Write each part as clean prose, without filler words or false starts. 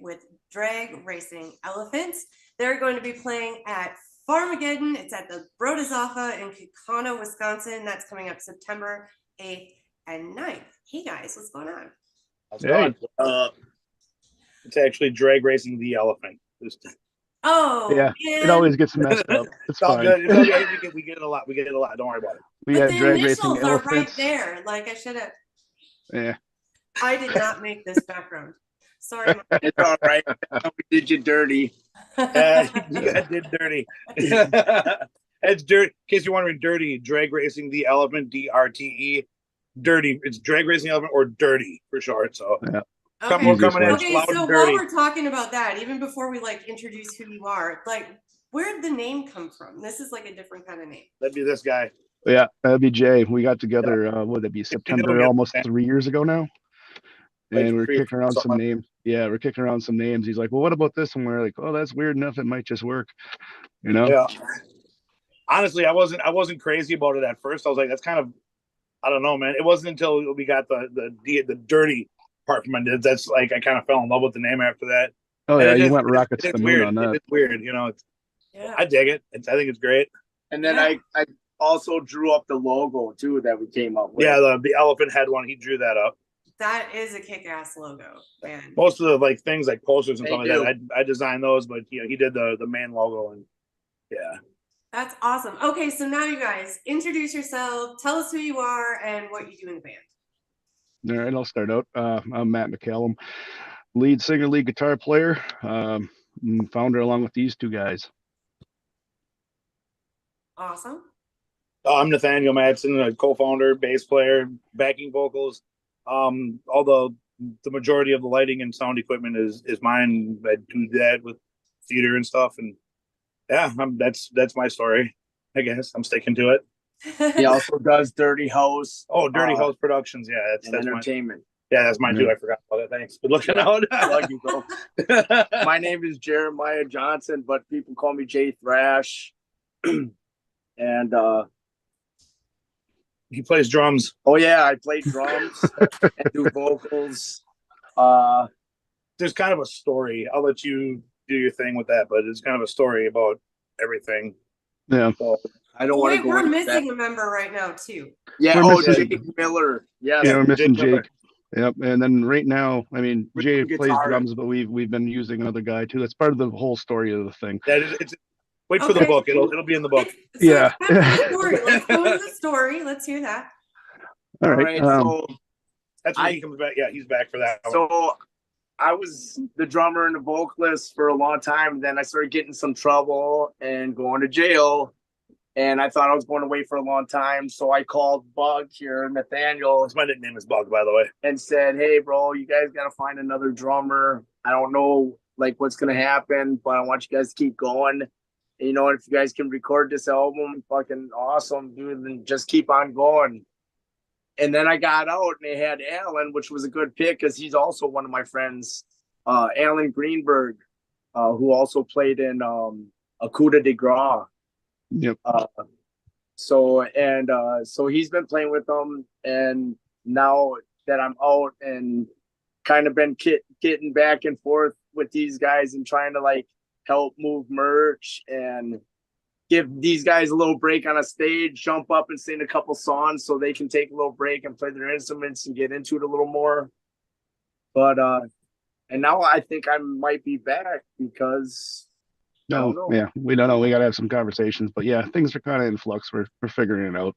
with Drag Racing Elephants. They're going to be playing at Farmageddon. It's at the Brodazafa in Kekana, Wisconsin. That's coming up September 8th and 9th. Hey guys, what's going on? Hey. It's actually Drag Racing the Elephant. Oh, yeah, man. It always gets messed up. It's all fine. good. It's okay. We get it a lot. We get it a lot. Don't worry about it. We but had the Drag initials Racing are Elephants. right there. Like I should have. Yeah. I did not make this background. Sorry. It's all right. We did you dirty. You got did dirty. It's dirty. In case you're wondering, dirty. Drag Racing the Elephant. DRTE. Dirty. It's Drag Racing Elephant or Dirty for short. So yeah. Okay, we're coming in okay, loud so and dirty. while we're talking about that, even before we like introduce who you are, like where did the name come from? This is like a different kind of name. That'd be this guy. Yeah, that'd be Jay. We got together, would it be September, almost 3 years ago now? And we're kicking around some names. Yeah, we're kicking around some names. He's like, well, what about this? And we're like, oh, that's weird enough. It might just work. You know? Yeah. Honestly, I wasn't crazy about it at first. I was like, that's kind of, I don't know, man. It wasn't until we got the dirty part from it. That's like, I kind of fell in love with the name after that. Oh, yeah, you went rockets to the moon weird. on that. It's weird, you know. I dig it. I think it's great. And then I also drew up the logo too that we came up with. Yeah, the elephant head one. He drew that up. That is a kick-ass logo, man. Most of the like things like posters and stuff like that, I designed those, but he did the main logo, and yeah. That's awesome. Okay, so now you guys introduce yourself. Tell us who you are and what you do in the band. All right, I'll start out. I'm Matt McCallum, lead singer, lead guitar player, founder along with these two guys. Awesome. I'm Nathaniel Madsen, a co-founder, bass player, backing vocals. All the majority of the lighting and sound equipment is mine. I do that with theater and stuff, and yeah, that's my story. I guess I'm sticking to it. He also does Dirty House. Oh, Dirty House Productions. Yeah, that's entertainment. That's mine too. I forgot about it. Thanks for looking out. Lucky, bro. My name is Jeremiah Johnson, but people call me Jay Thrash. And he plays drums. Oh yeah, I play drums and do vocals. There's kind of a story. I'll let you do your thing with that, but it's kind of a story about everything. Yeah. So I don't want to go. We're missing a member right now too. Yeah. Jake Miller. Yes. Yeah, we're missing Jake. Miller. Yep. And then right now, I mean, Jay plays guitar. drums, but we've been using another guy too. That's part of the whole story of the thing. Wait for the book. It'll be in the book. So yeah. Let's go into the story. Let's hear that. All right. So that's when he comes back. Yeah, he's back for that. So I was the drummer and the vocalist for a long time. Then I started getting some trouble and going to jail. And I thought I was going away for a long time. So I called Bug here, Nathaniel. My nickname is Bug, by the way. And said, hey, bro, you guys got to find another drummer. I don't know like what's going to happen, but I want you guys to keep going. You know, if you guys can record this album, fucking awesome, dude, then just keep on going. And then I got out and they had Alan, which was a good pick because he's also one of my friends, Alan Greenberg, who also played in A Coup de Gras. Yep. So he's been playing with them, and now that I'm out and kind of been getting back and forth with these guys and trying to like help move merch and give these guys a little break on a stage, jump up and sing a couple songs so they can take a little break and play their instruments and get into it a little more. But and now I think I might be back because we don't know. We gotta have some conversations, but yeah, things are kind of in flux. We're figuring it out.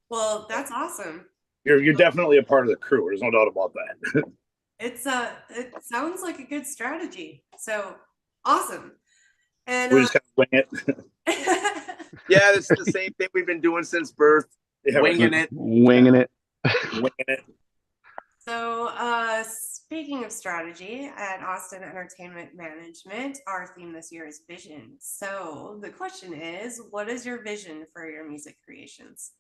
Well, that's awesome. You're definitely a part of the crew. There's no doubt about that. It sounds like a good strategy. So awesome. And we just kind of wing it. Yeah, it's the same thing we've been doing since birth. Yeah, winging it. Winging it. So speaking of strategy at Austin Entertainment Management, our theme this year is vision. So the question is, what is your vision for your music creations?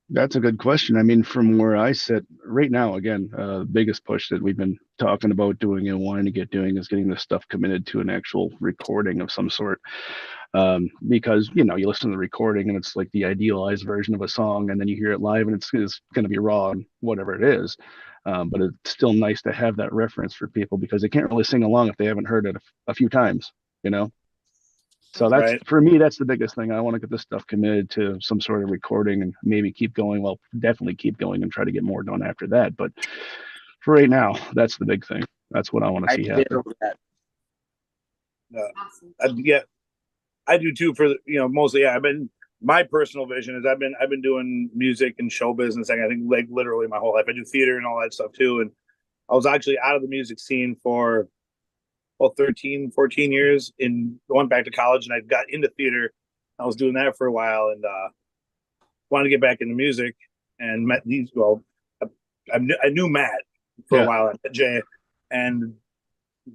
That's a good question. I mean, from where I sit right now, again, the biggest push that we've been talking about doing and wanting to get doing is getting this stuff committed to an actual recording of some sort. Because you listen to the recording and it's like the idealized version of a song, and then you hear it live and it's going to be raw and whatever it is. But it's still nice to have that reference for people because they can't really sing along if they haven't heard it a few times, So that's Right. for me, that's the biggest thing. I want to get this stuff committed to some sort of recording and maybe keep going. Well, definitely keep going and try to get more done after that. But for right now, that's the big thing. That's what I want to see happen. Awesome. I do too. For mostly, yeah. My personal vision is I've been doing music and show business. I think like literally my whole life. I do theater and all that stuff too. And I was actually out of the music scene for 13, 14 years and went back to college, and I got into theater. I was doing that for a while and wanted to get back into music and met these. Well, I knew Matt for a while at Jay, and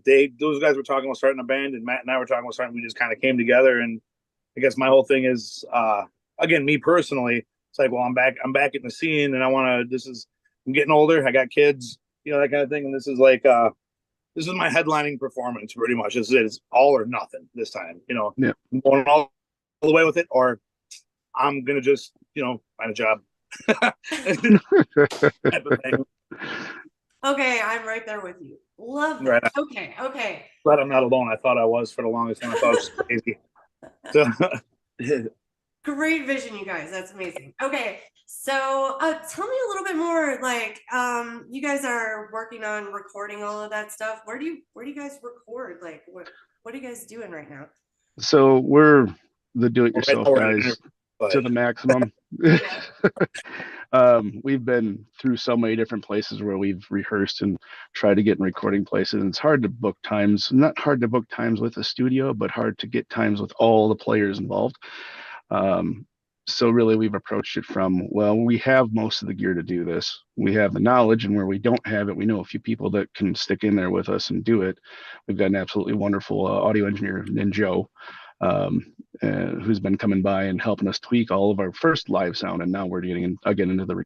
those guys were talking about starting a band, and Matt and I were talking about starting. We just kind of came together, and I guess my whole thing is again, me personally, it's like, well, I'm back in the scene, and I'm getting older. I got kids, that kind of thing, and this is like this is my headlining performance, pretty much. It's all or nothing this time. Yeah. I'm going all the way with it, or I'm gonna just find a job. Type of thing. Okay, I'm right there with you. Love that. Right. Okay. Glad I'm not alone. I thought I was for the longest time. I thought it was crazy. So, Great vision, you guys. That's amazing. Okay, so tell me a little bit more. Like, you guys are working on recording all of that stuff. Where do you guys record? Like, what are you guys doing right now? So we're the do-it-yourself guys to the maximum. We've been through so many different places where we've rehearsed and tried to get in recording places, and it's hard to book times. Not hard to book times with a studio, but hard to get times with all the players involved. So really we've approached it from, well, we have most of the gear to do this. We have the knowledge, and where we don't have it, we know a few people that can stick in there with us and do it. We've got an absolutely wonderful audio engineer named Joe, who's been coming by and helping us tweak all of our first live sound, and now we're getting again into the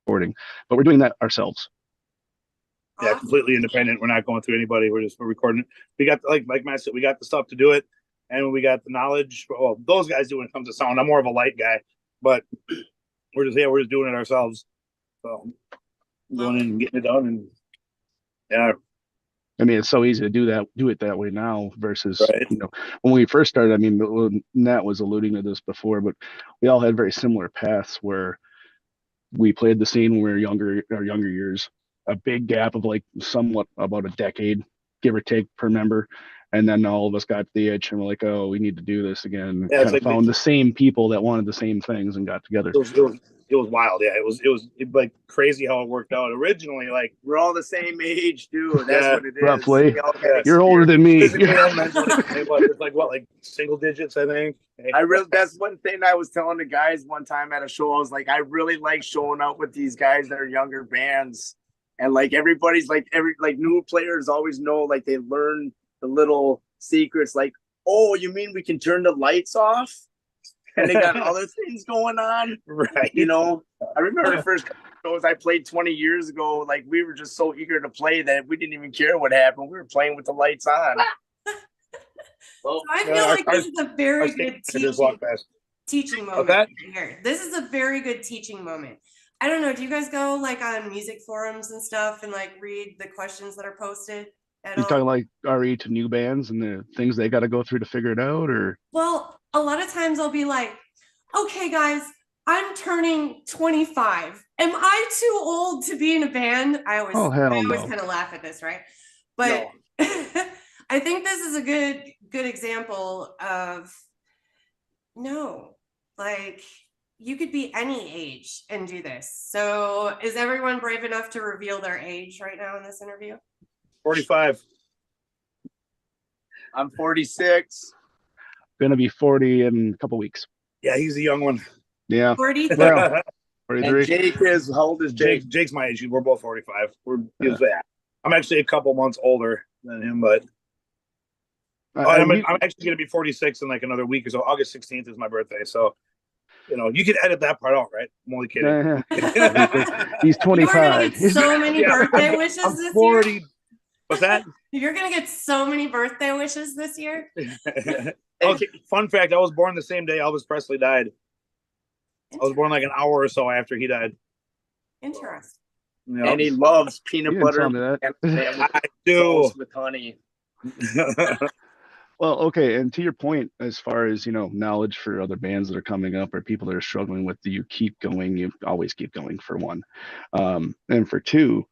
recording, but we're doing that ourselves. Yeah, completely independent. We're not going through anybody. We're recording. We got like Matt said, we got the stuff to do it, and we got the knowledge. Well, those guys do when it comes to sound. I'm more of a light guy, but we're just doing it ourselves. So going in and getting it done, and yeah. I mean, it's so easy to do it that way now versus, right. When we first started, I mean, Nat was alluding to this before, but we all had very similar paths where we played the scene when we were our younger years, a big gap of like somewhat about a decade, give or take, per member. And then all of us got to the itch and we're like, oh, we need to do this again. Yeah, kind of found the same people that wanted the same things and got together. It was wild. Yeah, it was like crazy how it worked out. Originally, like, we're all the same age, dude. That's what it is. Roughly. You're older than me. It's like what, like single digits, I think. That's one thing I was telling the guys one time at a show. I was like, I really like showing up with these guys that are younger bands. And like everybody's like new players always know, like they learn the little secrets, like, oh, you mean we can turn the lights off? And they got other things going on, right? I remember the first shows I played 20 years ago. Like, we were just so eager to play that we didn't even care what happened. We were playing with the lights on. Well, I feel like this is a very good teaching moment here. This is a very good teaching moment. I don't know. Do you guys go like on music forums and stuff and like read the questions that are posted? You talking like RE to new bands and the things they got to go through to figure it out, or? Well, a lot of times I'll be like, okay, guys, I'm turning 25. Am I too old to be in a band? I always kind of laugh at this, right? But no. I think this is a good example of no, like you could be any age and do this. So is everyone brave enough to reveal their age right now in this interview? 45. I'm 46. Gonna be 40 in a couple weeks. Yeah, he's a young one. Yeah. 43. Well, 43. And Jake is, how old is Jake? Jake's my age. We're both 45. I'm actually a couple months older than him, but I'm actually gonna be 46 in like another week or so. August 16th is my birthday, so you can edit that part out, right? I'm only kidding. He's 25. You're gonna get so many birthday wishes this 40. Year. What's that? You're gonna get so many birthday wishes this year. Oh, fun fact: I was born the same day Elvis Presley died. I was born like an hour or so after he died. Interesting. Yep. And he loves You peanut didn't butter tell me that. and I do. toast with honey. Well, okay, and to your point, as far as knowledge for other bands that are coming up or people that are struggling with, do you keep going? You always keep going, for one, and for two,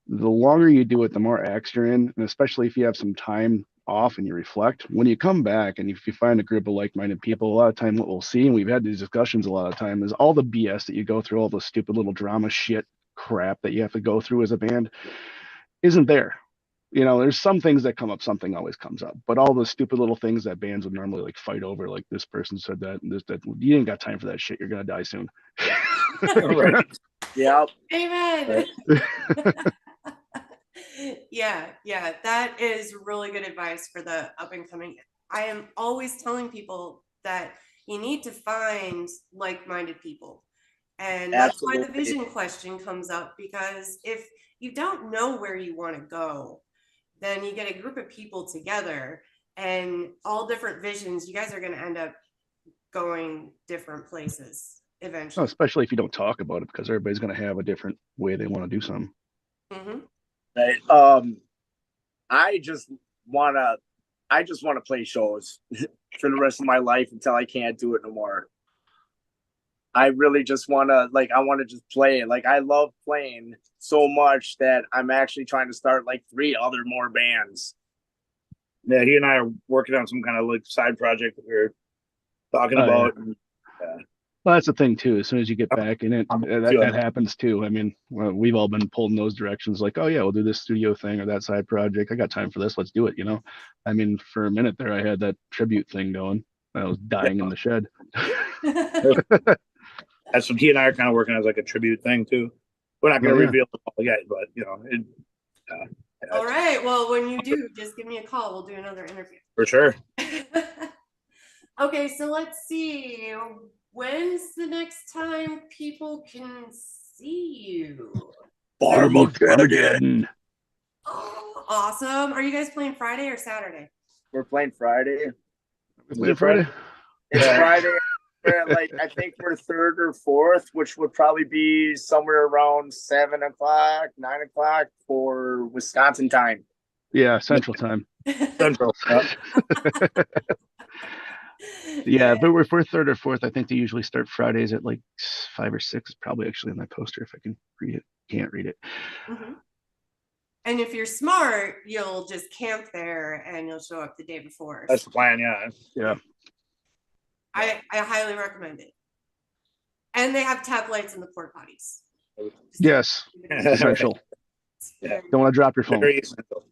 the longer you do it, the more acts you're in, and especially if you have some time off and you reflect. When you come back and if you find a group of like-minded people, a lot of time what we'll see, and we've had these discussions a lot of time, is all the BS that you go through, all the stupid little drama shit crap that you have to go through as a band, isn't there. There's some things that come up, something always comes up, but all the stupid little things that bands would normally like fight over, like this person said that and this, that, you ain't got time for that shit. You're gonna die soon. Right. Yeah. Amen. Yeah, that is really good advice for the up and coming. I am always telling people that you need to find like-minded people. And that's why the Absolutely. vision question comes up, because if you don't know where you want to go, then you get a group of people together and all different visions. You guys are going to end up going different places eventually. Especially if you don't talk about it, because everybody's going to have a different way they want to do something. Mm-hmm. Right. I just want to play shows for the rest of my life until I can't do it no more. I really just want to, I want to just play. Like, I love playing so much that I'm actually trying to start like 3 other more bands. Yeah, he and I are working on some kind of like side project that we're talking about. Yeah. Well, that's the thing too. As soon as you get back in it, that happens too. I mean, we've all been pulled in those directions. Like, oh yeah, we'll do this studio thing or that side project. I got time for this. Let's do it. I mean, for a minute there, I had that tribute thing going. I was dying in the shed. That's what he and I are kind of working as like a tribute thing too. We're not going to reveal it all yet, but all right. Well, when you do, just give me a call. We'll do another interview. For sure. Okay, so let's see. When's the next time people can see you? Farmageddon. Oh, awesome. Are you guys playing Friday or Saturday? We're playing Friday. It's Friday. It's Friday. I think we're 3rd or 4th, which would probably be somewhere around 7 o'clock, 9 o'clock for Wisconsin time. Yeah, Central time. Central. Yeah, but if we're 3rd or 4th, I think they usually start Fridays at like 5 or 6. Probably actually in my poster if I can read it. Can't read it. Mm-hmm. And if you're smart, you'll just camp there and you'll show up the day before. That's the plan. Yeah. Yeah. I highly recommend it. And they have tap lights in the port potties. Yes. Essential. Yeah. Don't want to drop your phone. Very essential.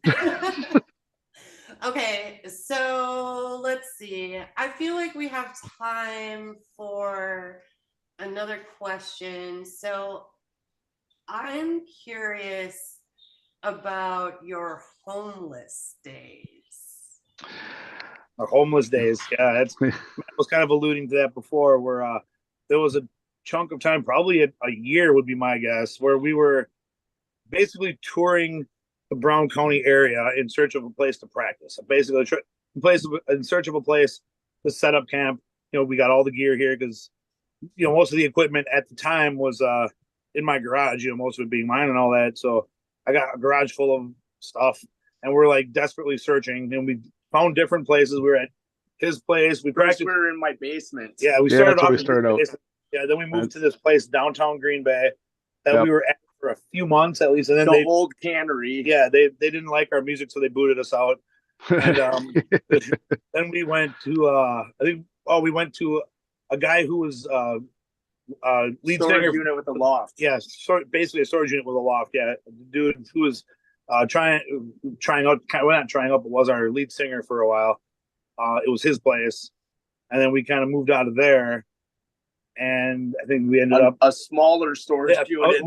Okay, so let's see. I feel like we have time for another question. So I'm curious about your homeless days. Our homeless days. Yeah, I was kind of alluding to that before, where there was a chunk of time, probably a year would be my guess, where we were basically touring the Brown County area in search of a place to practice. Basically, in search of a place to set up camp. We got all the gear here because, most of the equipment at the time was in my garage. Most of it being mine and all that. So I got a garage full of stuff, and we're like desperately searching, and we found different places. We were at his place. We practiced. We were in my basement. Yeah, we started off. Yeah, then we moved to this place downtown Green Bay that we were at for a few months at least, and then the old cannery. Yeah, they didn't like our music, so they booted us out. And then we went to we went to a guy who was lead storage singer unit with a loft. Yeah, basically a storage unit with a loft. Yeah, dude who was trying out. We're not trying out, but was our lead singer for a while. It was his place, and then we kind of moved out of there. And I think we ended up a smaller storage unit.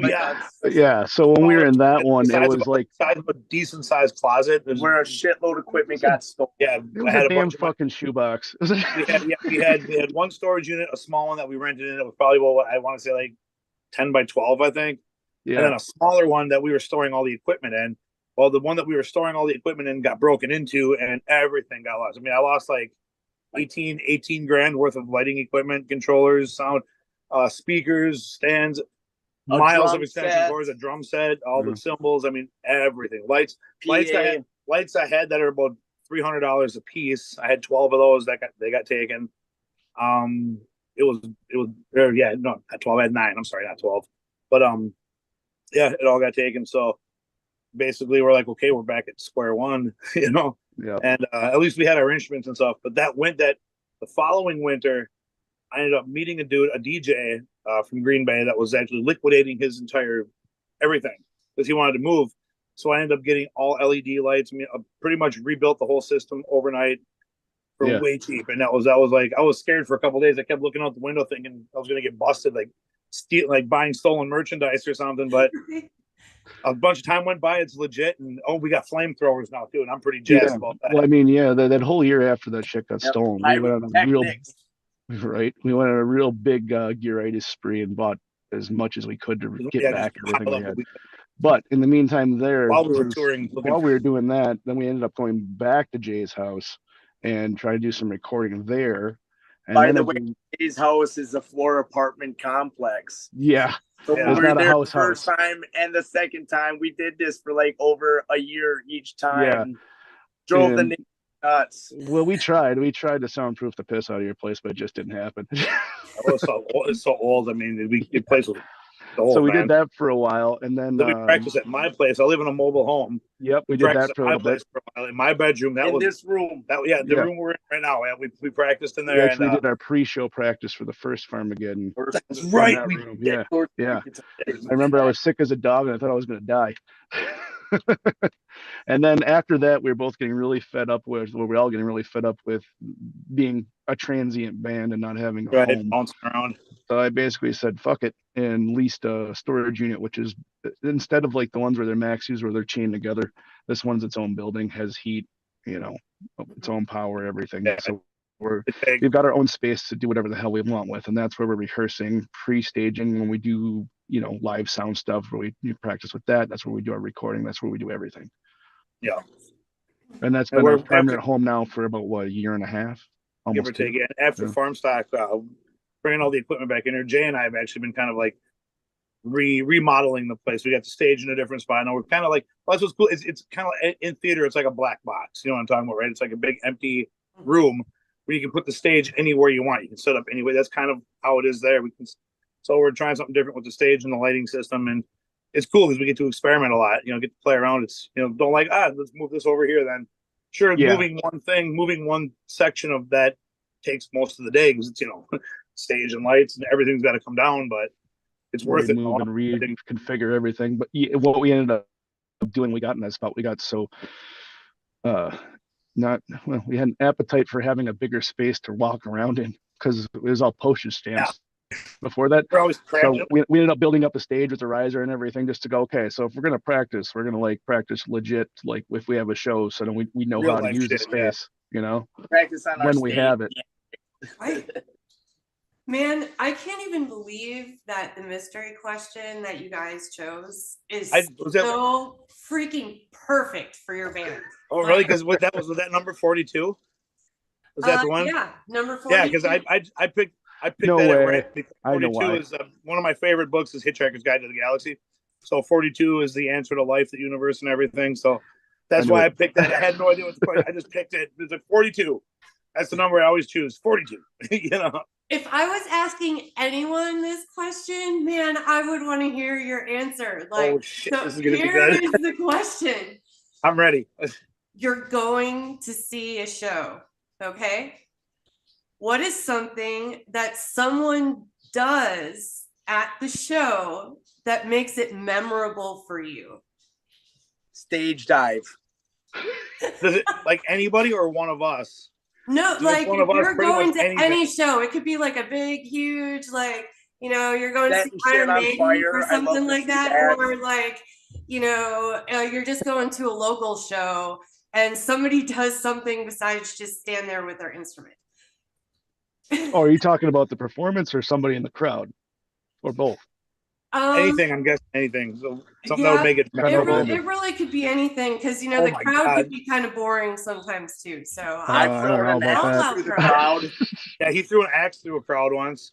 Yeah. So when we were in that one, it was like size of a decent sized closet where a shitload of equipment got stolen. Yeah, it was a damn fucking shoebox. we had one storage unit, a small one that we rented in. It was probably I want to say like 10 by 12, I think. Yeah. And then a smaller one that we were storing all the equipment in. Well, the one that we were storing all the equipment in got broken into, and everything got lost. I mean, I lost like 18 grand worth of lighting equipment, controllers, sound, speakers, stands, miles of drum extension set. cords, a drum set, all Yeah. the cymbals. I mean, everything. Lights PA. I had that are about $300 a piece. I had 12 of those that got taken. It was yeah, no, not 12. I had 9. I'm sorry, not 12. But yeah, it all got taken. So basically, we're like, okay, we're back at square one, you know. Yeah. And at least we had our instruments and stuff. But the following winter, I ended up meeting a DJ from Green Bay that was actually liquidating his entire everything because he wanted to move. So I ended up getting all LED lights. I mean, I pretty much rebuilt the whole system overnight for way cheap. And that was like, I was scared for a couple of days. I kept looking out the window thinking I was going to get busted, like buying stolen merchandise or something. But a bunch of time went by. It's legit. And we got flamethrowers now too. And I'm pretty jazzed about that. Well, I mean, yeah, that whole year after that shit got stolen, we went on a real, we went on a real big gearitis spree and bought as much as we could to get back everything we had. But in the meantime, while we were touring, while we were doing that, then we ended up going back to Jay's house and trying to do some recording there. And by the way, Jay's house is a 4 apartment complex. Yeah. So we were there the first time and the second time. We did this for like over a year each time. Yeah. Drove the niggas nuts. Well, we tried to soundproof the piss out of your place, but it just didn't happen. It's so old. I mean, the place was so we did that for a while, and then we practiced at my place. I live in a mobile home. Yep, we did that for a little bit. In my bedroom, this room. The room we're in right now. Yeah, we practiced in there. We actually did our pre-show practice for the first Farmageddon. That's right. Yeah. I remember I was sick as a dog, and I thought I was going to die. And then after that, we were both getting really fed up with. Well, we're all getting really fed up with being a transient band and not having a home. Bouncing around. So I basically said, fuck it, and leased a storage unit, which is, instead of like the ones where they're Maxies where they're chained together, this one's its own building, has heat, its own power, everything. Yeah. So we've got our own space to do whatever the hell we want with. And that's where we're rehearsing, pre-staging when we do, live sound stuff where we practice with that. That's where we do our recording. That's where we do everything. Yeah. And that's been our permanent home now for about, a year and a half? Give or take. After Farm Stock, bringing all the equipment back in here, Jay and I have actually been kind of like remodeling the place. We got the stage in a different spot. Now we're kind of like, that's what's cool. It's kind of like, in theater, it's like a black box. You know what I'm talking about, right? It's like a big empty room where you can put the stage anywhere you want. You can set up anyway. That's kind of how it is there. So we're trying something different with the stage and the lighting system, and it's cool because we get to experiment a lot. Get to play around. It's don't like let's move this over here then. Sure, moving one section of that takes most of the day because it's stage and lights and everything's got to come down, but it's worth it. Move and reconfigure everything. But what we ended up doing, we got in that spot. We got so we had an appetite for having a bigger space to walk around in because it was all postage stamps. Yeah. Before that, so we ended up building up a stage with a riser and everything just to go, okay, so if we're gonna practice, we're gonna practice legit, like if we have a show, so then we know how to use the space, practice on when we have it. Man, I can't even believe that the mystery question that you guys chose is so freaking perfect for your band. Oh, really? Because was that number 42? Was that the one? Yeah, number 42. Yeah, because I picked no that way. right. 42 is one of my favorite books is Hitchhiker's Guide to the Galaxy. So 42 is the answer to life, the universe, and everything. So that's why I picked that. I had no idea what the question. I just picked it. It's like 42. That's the number I always choose. 42. If I was asking anyone this question, man, I would want to hear your answer. Like, oh shit, so this is gonna be here good. is the question. I'm ready. You're going to see a show, okay? What is something that someone does at the show that makes it memorable for you? Stage dive. Does it like anybody or one of us? No, like if you're going to any show, it could be like a big, huge, like, you're going to see Iron Maiden or something like that. Or like, you're just going to a local show and somebody does something besides just stand there with their instrument. Oh, are you talking about the performance or somebody in the crowd? Or both? Anything, I'm guessing anything. So something that would make it Kind It, of memorable. it really could be anything because Oh the my crowd God. could be kind of boring sometimes too. So I I threw don't know an about axe that. through the crowd. Yeah, he threw an axe through a crowd once.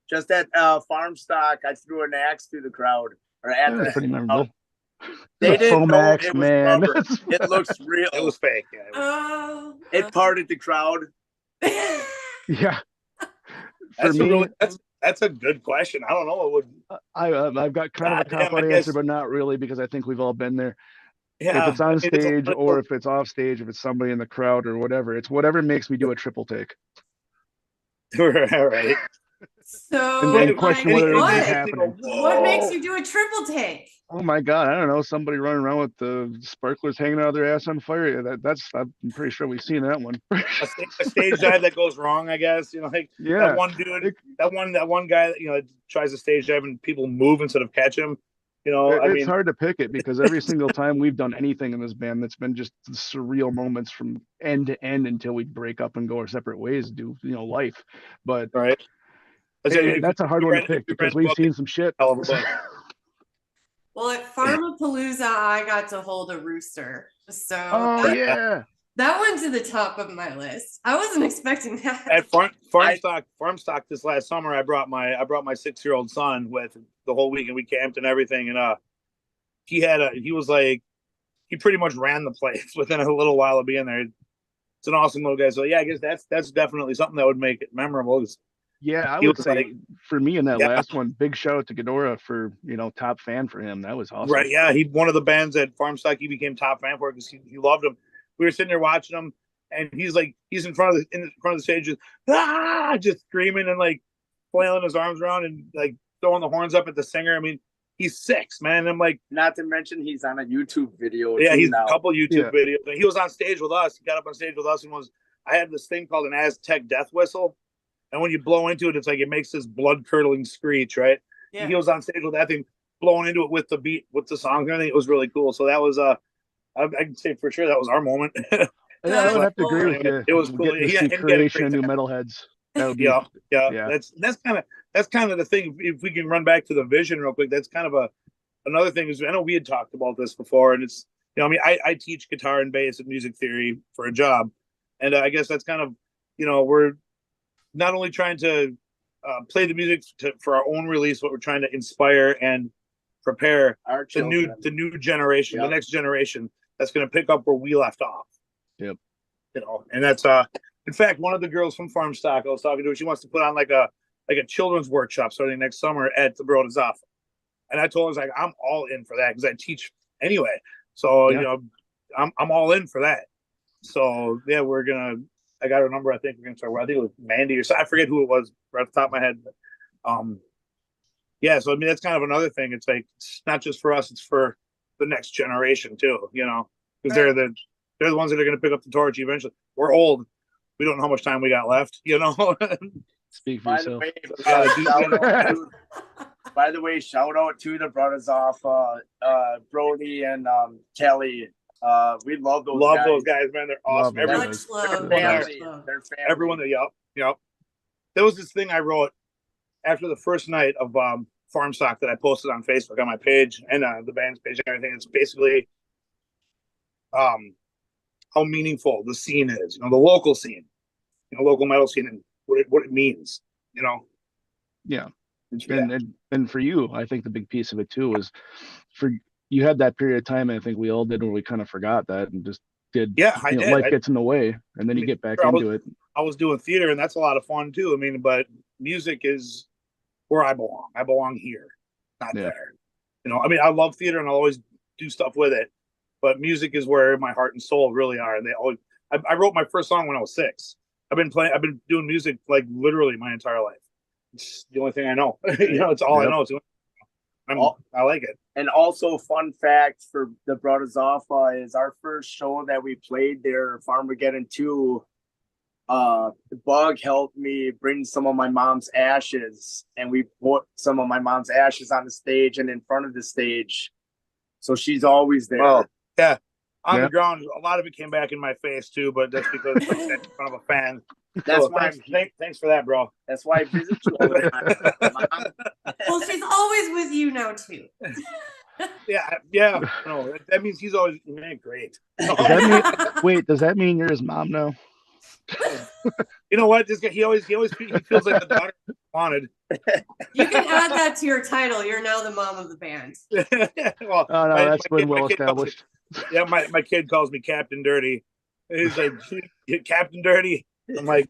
Just at farm stock, I threw an axe through the crowd. Or at That was the pretty memorable. They The didn't foam know axe, it was man. rubber. It looks real. It was fake. Yeah, Oh, It parted the crowd. Yeah. For that's me, that's a good question. I don't know. It would. I've got kind of a Goddamn, cop out I answer, guess- but not really because I think we've all been there. Yeah, If it's on I mean, it's stage a- or if it's off stage, if it's somebody in the crowd or whatever, it's whatever makes me do a triple take right. so and question like, whether it was what? happening. What makes you do a triple take? Oh my God, I don't know. Somebody running around with the sparklers hanging out of their ass on fire. I'm pretty sure we've seen that one. A stage dive that goes wrong? I guess like Yeah. that one dude, that one guy that tries to stage dive and people move instead of catch him. I It's mean, hard to pick it because every single time we've done anything in this band, that's been just surreal moments from end to end until we break up and go our separate ways, do life. But right. I say, that's a hard one to pick because we've seen some shit. hell of a book. Well, at Pharmapalooza, I got to hold a rooster. So Oh yeah. that went to the top of my list. I wasn't expecting that. At farm stock this last summer, I brought my 6-year-old son with the whole week, and we camped and everything. And he pretty much ran the place within a little while of being there. It's an awesome little guy. So yeah, I guess that's definitely something that would make it memorable. Yeah, I He would was say like- for me in that Yeah. last one, big shout out to Ghidorah for top fan for him. That was awesome. Right? Yeah, he one of the bands at Farm Stock. He became top fan for because he loved them. We were sitting there watching him, and he's in front of the stage, just screaming and like flailing his arms around and like throwing the horns up at the singer. I mean, he's 6, man. And I'm like, Not to mention he's on a YouTube video. yeah, too he's now. a couple YouTube videos. He was on stage with us. He got up on stage with us and I had this thing called an Aztec death whistle. And when you blow into it, it's like it makes this blood curdling screech, right? Yeah. He was on stage with that thing, blowing into it with the beat, with the song and everything. It was really cool. So that was I can say for sure that was our moment. Yeah, I would have to agree with you. It was cool. Getting to Yeah, see and get a creation of great new time. metalheads. That would be Yeah. Yeah. That's kind of the thing. If we can run back to the vision real quick, that's kind of another thing is I know we had talked about this before, and it's I mean I teach guitar and bass and music theory for a job, and I guess that's kind of we're not only trying to play the music for our own release, but we're trying to inspire and prepare Our the children. new generation, the Yep. next generation that's going to pick up where we left off. Yep. And that's in fact one of the girls from Farm Stock I was talking to, she wants to put on like a children's workshop starting next summer at the Brodas Office. And I told her, I was like, I'm all in for that because I teach anyway. So Yeah. I'm all in for that. So yeah, I got her number. I think we're gonna start. I think it was Mandy or so. I forget who it was right off the top of my head. But, yeah. So I mean, that's kind of another thing. It's like it's not just for us; it's for the next generation too. Because they're the ones that are going to pick up the torch eventually. We're old. We don't know how much time we got left. Speak for By the yourself. way, Yeah, by the way, shout out to the brothers off Brody and Kelly. We love those Love guys. those guys, man. They're awesome. Love Everyone, Much love. They're Much family. love. They're family. everyone that yep. There was this thing I wrote after the first night of Farm Stock that I posted on Facebook on my page and the band's page and everything. It's basically how meaningful the scene is, the local scene, local metal scene, and what it means, Yeah. Yeah. And for you, I think the big piece of it too was for you had that period of time, and I think we all did, where we kind of forgot that and just did. Yeah, I did. Life gets in the way, and then you get back into it. I was doing theater, and that's a lot of fun too. I mean, but music is where I belong. I belong here, not there. I mean, I love theater, and I'll always do stuff with it. But music is where my heart and soul really are. And they always. I wrote my first song when I was 6. I've been doing music like literally my entire life. It's the only thing I know. It's all I know. I like it. And also, fun fact for the Brothers Off is our first show that we played there, Farmageddon 2. Bug helped me bring some of my mom's ashes, and we put some of my mom's ashes on the stage and in front of the stage. So she's always there. Well, yeah. on Yeah. the ground. A lot of it came back in my face too, but that's because I'm in front of a fan. That's So why. thanks for that, bro. That's why I visit you all the time. Mom. Well, she's always with you now too. Yeah. No, that means he's always man, great. Does that mean, wait, does that mean you're his mom now? You know what? This guy, he feels like the daughter he wanted. You can add that to your title. You're now the mom of the band. Well, Oh, no, that's been well kid calls me- established. Yeah, my kid calls me Captain Dirty. He's like, Captain Dirty. I'm like,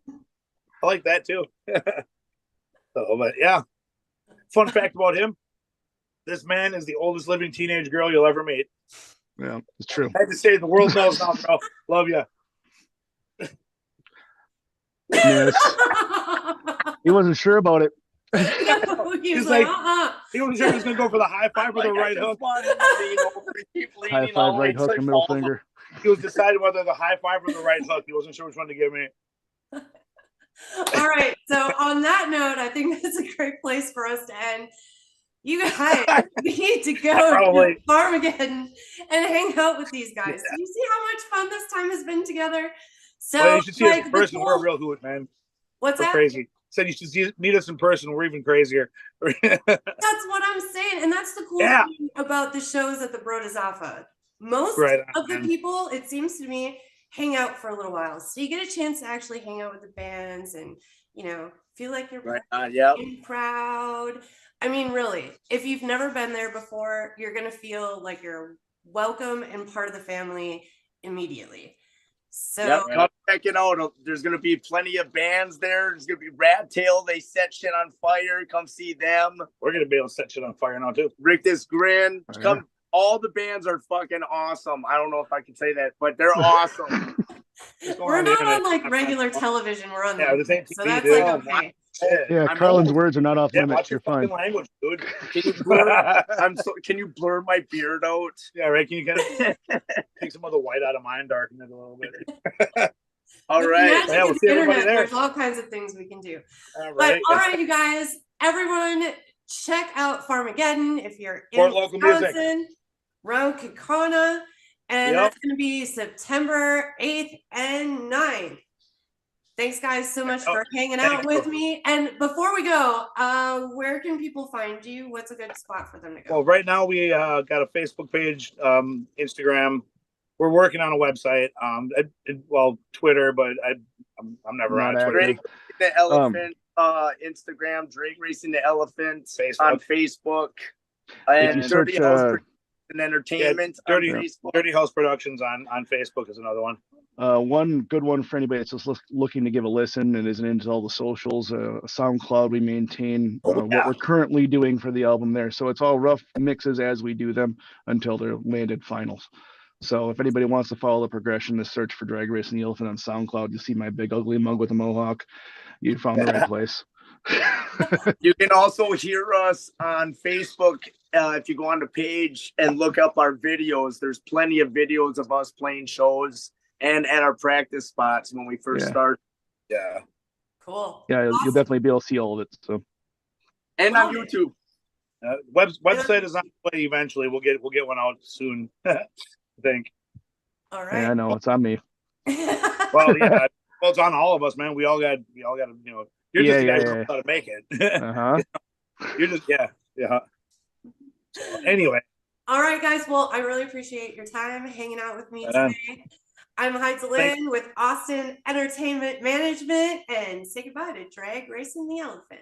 I like that too. So, but yeah. Fun fact about him: this man is the oldest living teenage girl you'll ever meet. Yeah, it's true. I had to say the world knows now, bro. Love you. Yes. He wasn't sure about it. He's like- like, He wasn't sure he was gonna go for the high five or the right hook. High five, right hook, and middle finger. He was deciding whether the high five or the right hook. He wasn't sure which one to give me. All right. So on that note, I think that's a great place for us to end. You guys need to go Probably. to Farmageddon and hang out with these guys. Do you see how much fun this time has been together? So Well, you should see us like, in the person. We're a cool- real hoot, man. What's We're that? crazy. Said you should meet us in person. We're even crazier. That's what I'm saying. And that's the cool Yeah. thing about the shows at the Brodazafa. Most Right on, of the man. people, it seems to me, hang out for a little while. So you get a chance to actually hang out with the bands and, feel like you're Right. part of Yep. the crowd. I mean, really, if you've never been there before, you're going to feel like you're welcome and part of the family immediately. So Yep, come check it out. There's gonna be plenty of bands there. There's gonna be Rat Tail. They set shit on fire. Come see them. We're gonna be able to set shit on fire now too. Rick this Grin. Oh, yeah. Come. All the bands are fucking awesome. I don't know if I can say that, but they're awesome. What's going we're on the not on internet? like regular television. We're on Yeah, the this ain't so TV, that's dude. like Oh, okay. Shit. Yeah, I'm Carlin's old. words are not off Yeah, limits. watch your You're fine. fucking language, dude. Can you blur? Can you blur my beard out? Yeah, right. Can you kind of take some of the white out of mine, darken it a little bit? All With the right. magic Yeah, we'll of see the everybody internet, there. there's all kinds of things we can do. All But right. all right, you guys, everyone, check out Farmageddon if you're in Support local music. Wisconsin, around Kaukauna, and Yep. that's going to be September 8th and 9th. Thanks, guys, so much for hanging out thank with you. me. And before we go, where can people find you? What's a good spot for them to go? Well, right now we got a Facebook page, Instagram. We're working on a website. Twitter, but I'm never Not on Twitter. Drake the Elephant. Instagram. Drake Racing the Elephant on Facebook. And you Dirty search, House and Entertainment Yeah, on Dirty- Facebook. Dirty House Productions on Facebook is another one. One good one for anybody that's just looking to give a listen and isn't into all the socials. SoundCloud, we maintain what we're currently doing for the album there. So it's all rough mixes as we do them until they're landed finals. So if anybody wants to follow the progression, to search for Drag Racing the Elephant on SoundCloud. You see my big ugly mug with a mohawk. You found the right place. You can also hear us on Facebook. If you go on the page and look up our videos, there's plenty of videos of us playing shows and at our practice spots when we first Yeah. started. Yeah. Cool. Yeah, you'll Awesome. definitely be able to see all of it. So And on Love it. YouTube. Website is on the way eventually. We'll get one out soon. I think. All yeah, I right. know it's on me. Well, yeah. Well, it's on all of us, man. We all got to, you're just the guy who knows how to make it. Uh-huh. You're just, yeah. So, anyway, All right, guys. Well, I really appreciate your time hanging out with me today. I'm Heidel Lynn with Austin Entertainment Management, and say goodbye to Drag Racing the Elephant.